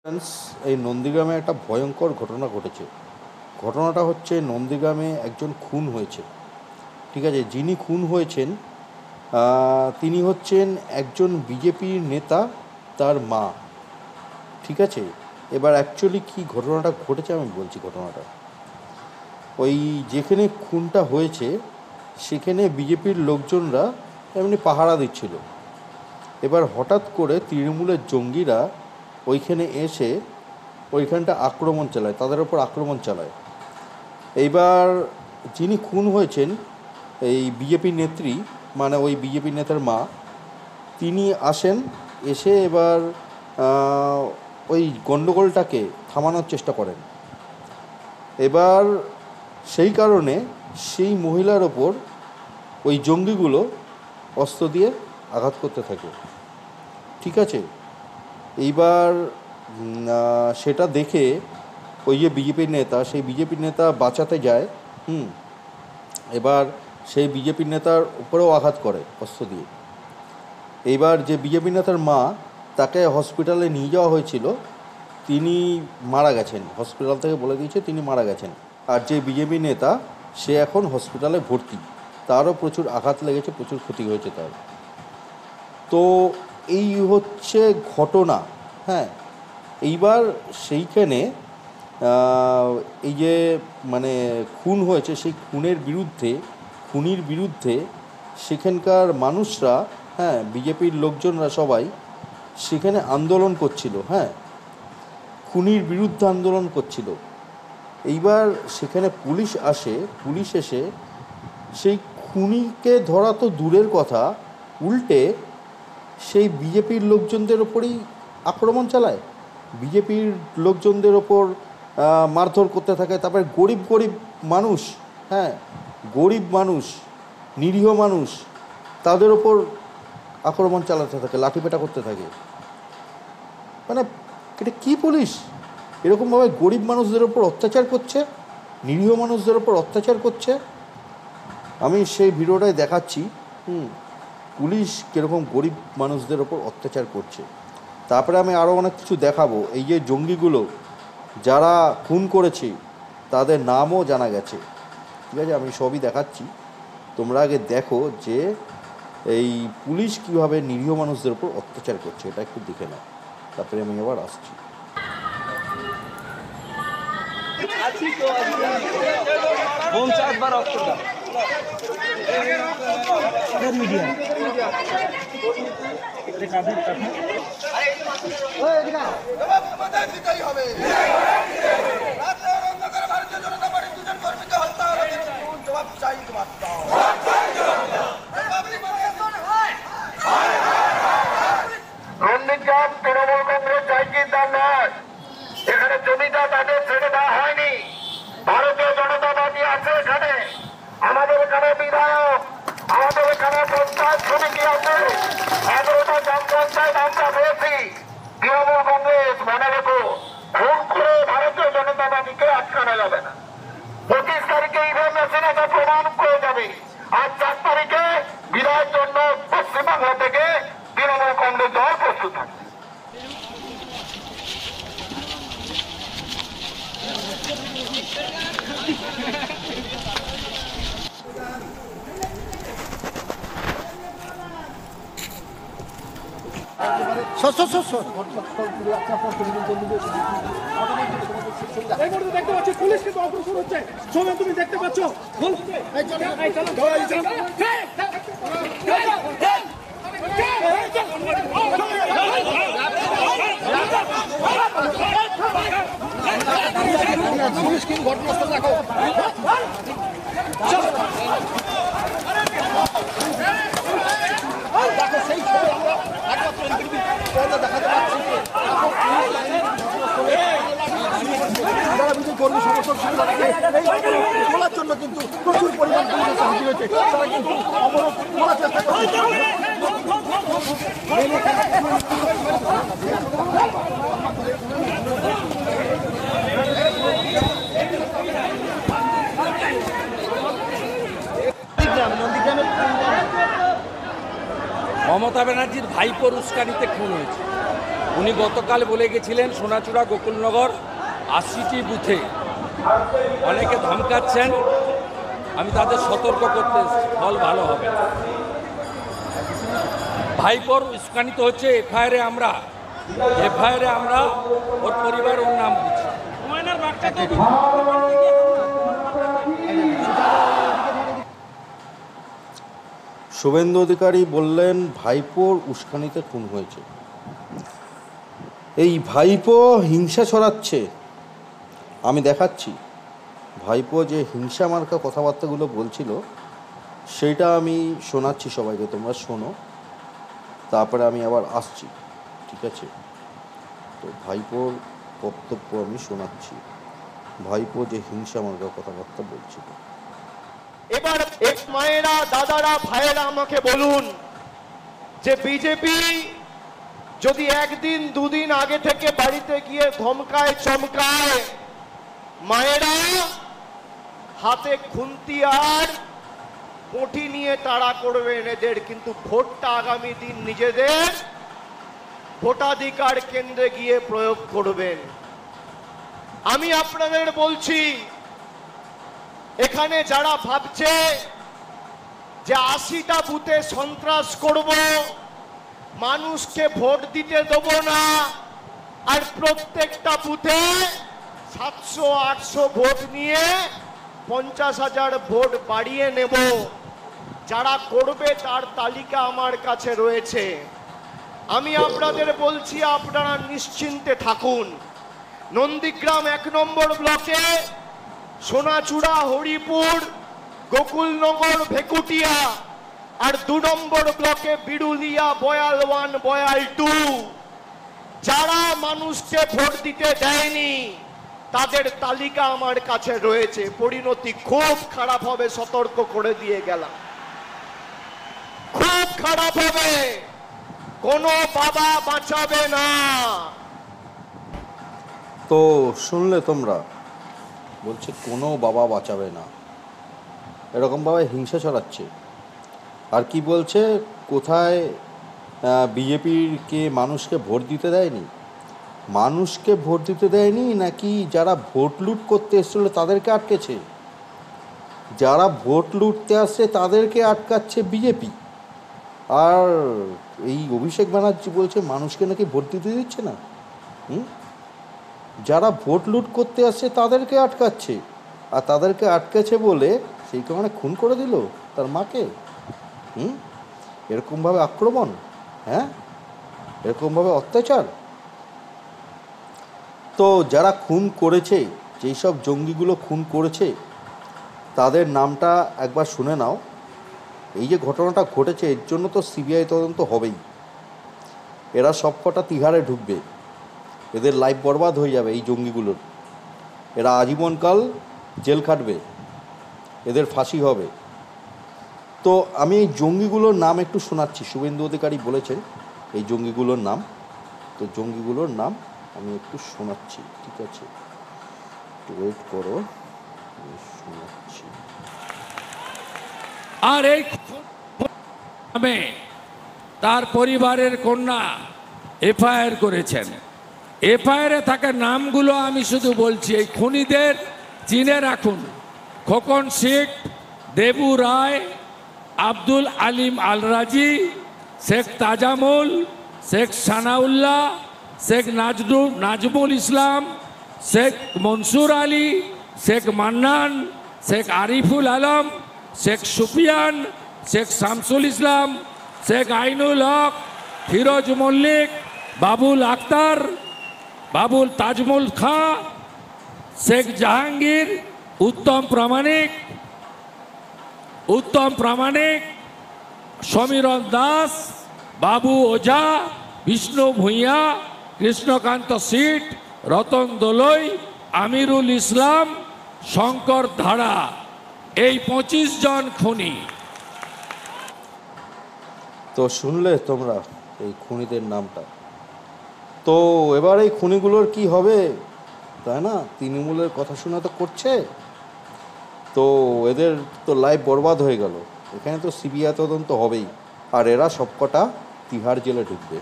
Friends, এই নন্দীগ্রামে একটা ভয়ঙ্কর ঘটনা ঘটেছে। ঘটনাটা হচ্ছে নন্দীগ্রামে একজন খুন হয়েছে। ঠিক আছে, যিনি খুন হয়েছেন তিনি হচ্ছেন একজন বিজেপির নেতা, তার মা। ঠিক আছে, এবার অ্যাকচুয়ালি কী ঘটনাটা ঘটেছে আমি বলছি। ঘটনাটা ওই যেখানে খুনটা হয়েছে সেখানে বিজেপির লোকজনরা এমনি পাহারা দিচ্ছিল। এবার হঠাৎ করে তৃণমূলের জঙ্গিরা ওইখানে এসে ওইখানটা আক্রমণ চালায়, তাদের ওপর আক্রমণ চালায়। এইবার যিনি খুন হয়েছেন এই বিজেপির নেত্রী, মানে ওই বিজেপির নেতার মা, তিনি আসেন, এসে এবার ওই গণ্ডগোলটাকে থামানোর চেষ্টা করেন। এবার সেই কারণে সেই মহিলার ওপর ওই জঙ্গিগুলো অস্ত্র দিয়ে আঘাত করতে থাকে। ঠিক আছে, এইবার সেটা দেখে ওই যে বিজেপির নেতা, সেই বিজেপির নেতা বাঁচাতে যায়। এবার সেই বিজেপির নেতার উপরেও আঘাত করে অস্ত্র দিয়ে। এইবার যে বিজেপি নেতার মা, তাকে হসপিটালে নিয়ে যাওয়া হয়েছিল, তিনি মারা গেছেন। হসপিটাল থেকে বলে দিয়েছে তিনি মারা গেছেন। আর যে বিজেপি নেতা, সে এখন হসপিটালে ভর্তি, তারও প্রচুর আঘাত লেগেছে, প্রচুর ক্ষতি হয়েছে তার। তো এই হচ্ছে ঘটনা। হ্যাঁ, এইবার সেইখানে এই যে মানে খুন হয়েছে, সেই খুনির বিরুদ্ধে সেখানকার মানুষরা, হ্যাঁ, বিজেপির লোকজনরা সবাই সেখানে আন্দোলন করছিল। হ্যাঁ, খুনির বিরুদ্ধে আন্দোলন করছিল। এইবার সেখানে পুলিশ এসে সেই খুনিকে ধরা তো দূরের কথা, উল্টে সেই বিজেপির লোকজনদের ওপরই আক্রমণ চালায়, বিজেপির লোকজনদের ওপর মারধর করতে থাকে। তারপরে গরিব মানুষ, হ্যাঁ, গরিব মানুষ, নিরীহ মানুষ, তাদের ওপর আক্রমণ চালাতে থাকে, লাঠিপেটা করতে থাকে। মানে এটা কী পুলিশ এরকমভাবে গরিব মানুষদের ওপর অত্যাচার করছে, নিরীহ মানুষদের ওপর অত্যাচার করছে। আমি সেই ভিডিওটাই দেখাচ্ছি। পুলিশ কীরকম গরিব মানুষদের ওপর অত্যাচার করছে। তারপরে আমি আরও অনেক কিছু দেখাবো। এই যে জঙ্গিগুলো যারা খুন করেছে, তাদের নামও জানা গেছে। ঠিক আছে, আমি সবই দেখাচ্ছি, তোমরা আগে দেখো যে এই পুলিশ কীভাবে নিরীহ মানুষদের উপর অত্যাচার করছে, এটা একটু দেখে নাও, তারপরে আমি আবার আসছি। নন্দীগ্রাম তৃণমূল কংগ্রেস জায়গিরদার নয়, এখানে জমিটা তাদের ছেড়ে দেওয়া হয়নি। ভারতীয় জনতা পার্টি আছে এখানে, আমাদের এখানে বিধায়ক, আমাদের এখানে পঞ্চায়েত সমিতি আছে, 11টা গ্রাম পঞ্চায়েত আমরা পেয়েছি। তৃণমূল কংগ্রেস মনে রেখো, খুন করে ভারতীয় জনতা পার্টিকে আটকানো যাবে না। 25 তারিখে ইভিএম মেশিন এটা প্রমাণ করে যাবে। আর 4 তারিখে বিদায়ের জন্য পশ্চিমবাংলা থেকে তৃণমূল কংগ্রেস দল প্রস্তুত থাকে। দেখতে পাচ্ছি পুলিশ কিন্তু অগ্রসর হচ্ছে, সোমেন তুমি দেখতে পাচ্ছ। পুলিশ কিন্তু ঘটনাস্থল দেখো। দেখো সেই ছবি আমরা একমাত্র দেখাতে পাচ্ছি। যারা বিজেপি কর্মী সমর্থক তোলার জন্য কিন্তু প্রচুর পরিমাণ পুলিশের সাহায্য হয়েছে, তারা কিন্তু অবরোধ করার চেষ্টা করছে। মমতা ব্যানার্জির ভাইপোর উস্কানিতে খুন হয়েছে। উনি গতকাল বলে গেছিলেন সোনাচূড়া গোকুলনগর 80টি বুথে অনেকে ধমকাচ্ছেন, আমি তাদের সতর্ক করতে এসেছি, ফল ভালো হবে না। ভাইপোর উস্কানিত হচ্ছে, এফআইআরে আমরা ওর পরিবার ওর নাম দিচ্ছি। শুভেন্দু অধিকারী বললেন ভাইপোর উস্কানিতে খুন হয়েছে। এই ভাইপো হিংসা ছড়াচ্ছে, আমি দেখাচ্ছি। ভাইপো যে হিংসা মার্কা কথাবার্তাগুলো বলছিল সেইটা আমি শোনাচ্ছি সবাইকে, তোমরা শোনো, তারপরে আমি আবার আসছি, ঠিক আছে? তো ভাইপোর বক্তব্য আমি শোনাচ্ছি, ভাইপো যে হিংসা মার্কা কথাবার্তা বলছিল। এবার এক মায়েরা, দাদারা, ভাইয়েরা আমাকে বলুন যে বিজেপি যদি একদিন দুদিন আগে থেকে বাড়িতে গিয়ে ধমকায় চমকায়, মায়েরা হাতে খুন্তি আর পটি নিয়ে তাড়া করবেন এদের, কিন্তু ভোটটা আগামী দিন নিজেদের ভোটাধিকার কেন্দ্রে গিয়ে প্রয়োগ করবেন। আমি আপনাদের বলছি, এখানে যারা ভাবছে যে 80টা বুথে সন্ত্রাস করব, মানুষকে ভোট দিতে দেব না, আর প্রত্যেকটা বুথে 700-800 ভোট নিয়ে 50,000 ভোট বাড়িয়ে নেব, যারা করবে তার তালিকা আমার কাছে রয়েছে। আমি আপনাদের বলছি, আপনারা নিশ্চিন্তে থাকুন। নন্দীগ্রাম 1 নম্বর ব্লকে সোনাচূড়া, হরিপুর, গোকুলনগর, ভেকুটিয়া, আর 2 নম্বর ব্লকে বিরুলিয়া, বয়াল 1, বয়াল 2, যারা মানুষকে ভোট দিতে দেয়নি তাদের তালিকা আমার কাছে রয়েছে। পরিণতি খুব খারাপ হবে, সতর্ক করে দিয়ে গেলাম, খুব খারাপ হবে, কোনো বাবা বাঁচাবে না। তো শুনলে তোমরা, বলছে কোনো বাবা বাঁচাবে না, এরকমভাবে হিংসা ছড়াচ্ছে। আর কি বলছে, কোথায় বিজেপির কে মানুষকে ভোট দিতে দেয়নি, মানুষকে ভোট দিতে দেয়নি নাকি যারা ভোট লুট করতে এসেছিল তাদেরকে আটকেছে? যারা ভোট লুটতে আসছে তাদেরকে আটকাচ্ছে বিজেপি। আর এই অভিষেক ব্যানার্জি বলছে মানুষকে নাকি ভোট দিতে দিচ্ছে না। যারা ভোট লুট করতে আসছে তাদেরকে আটকাচ্ছে, আর তাদেরকে আটকেছে বলে সেই কারণে খুন করে দিল তার মাকে। এরকমভাবে আক্রমণ, হ্যাঁ, এরকমভাবে অত্যাচার। তো যারা খুন করেছে, যেই সব জঙ্গিগুলো খুন করেছে তাদের নামটা একবার শুনে নাও। এই যে ঘটনাটা ঘটেছে এর জন্য তো সিবিআই তদন্ত হবেই। এরা সব কটা তিহারে ঢুকবে, এদের লাইফ বরবাদ হয়ে যাবে এই জঙ্গিগুলোর, এরা আজীবনকাল জেল খাটবে, এদের ফাঁসি হবে। তো আমি এই জঙ্গিগুলোর নাম একটু শোনাচ্ছি, শুভেন্দু অধিকারী বলেছেন এই জঙ্গিগুলোর নাম। তো জঙ্গিগুলোর নাম আমি একটু শোনাচ্ছি, ঠিক আছে? একটু ওয়েট করো, আমি শোনাচ্ছি। আর এই নামে তার পরিবারের কন্যা এফআইআর করেছেন। এফআইআরে থাকা নামগুলো আমি শুধু বলছি, এই খুনিদের চিনে রাখুন: খোকন শেখ, দেবু রায়, আব্দুল আলিম আল রাজি, শেখ তাজামুল, শেখ সানাউল্লাহ, শেখ নাজমুল ইসলাম, শেখ মনসুর আলী, শেখ মান্নান, শেখ আরিফুল আলম, শেখ সুফিয়ান, শেখ শামসুল ইসলাম, শেখ আইনুল হক, ফিরোজ মল্লিক, বাবুল আক্তার, বাবুল তাজমুল খাঁ, শেখ জাহাঙ্গীর, উত্তম প্রামাণিক, সমীরণ দাস, বাবু ওঝা, বিষ্ণু ভূঁইয়া, কৃষ্ণকান্ত সিট, রতন দোলই, আমিরুল ইসলাম, শঙ্কর ধাড়া, এই 25 জন খুনি। তো শুনলে তোমরা এই খুনিদের নামটা। তো এবার এই খুনিগুলোর কি হবে, তাই না? তৃণমূলের কথা শোনা তো করছে, তো এদের তো লাইফ বরবাদ হয়ে গেল। এখানে তো সিবিআই তদন্ত হবেই, আর এরা সবকটা তিহার জেলে ঢুকবে।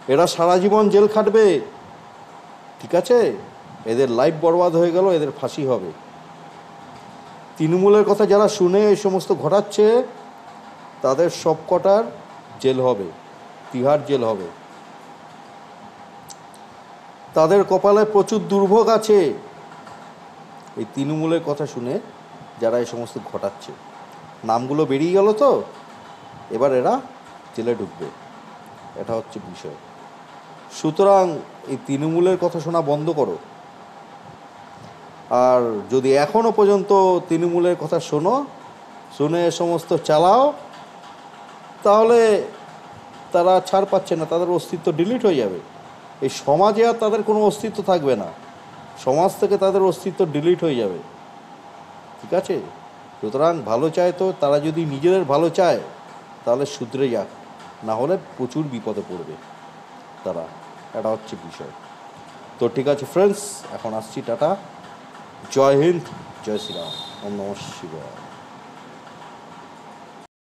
এরা সারা জীবন জেল খাটবে, ঠিক আছে? এদের লাইফ বরবাদ হয়ে গেল, এদের ফাঁসি হবে। তৃণমূলের কথা যারা শুনে এই সমস্ত ঘটাচ্ছে তাদের সব কটার জেল হবে, তিহার জেল হবে। তাদের কপালে প্রচুর দুর্ভোগ আছে এই তৃণমূলের কথা শুনে যারা এই সমস্ত ঘটাচ্ছে। নামগুলো বেরিয়ে গেল তো, এবার এরা জেলে ঢুকবে, এটা হচ্ছে বিষয়। সুতরাং এই তৃণমূলের কথা শোনা বন্ধ করো। আর যদি এখনও পর্যন্ত তৃণমূলের কথা শোনো, শুনে সমস্ত চালাও, তাহলে তারা ছাড় পাচ্ছে না, তাদের অস্তিত্ব ডিলিট হয়ে যাবে। এই সমাজে আর তাদের কোনো অস্তিত্ব থাকবে না, সমাজ থেকে তাদের অস্তিত্ব ডিলিট হয়ে যাবে, ঠিক আছে? সুতরাং ভালো চায় তো তারা যদি নিজেদের ভালো চায় তাহলে শুধরে যাক, না হলে প্রচুর বিপদে পড়বে তারা, এটা হচ্ছে বিষয়। তো ঠিক আছে ফ্রেন্ডস, এখন আসছি, টাটা, জয় হিন্দ, জয় শ্রীরাম, ওম নমঃ শিবায়।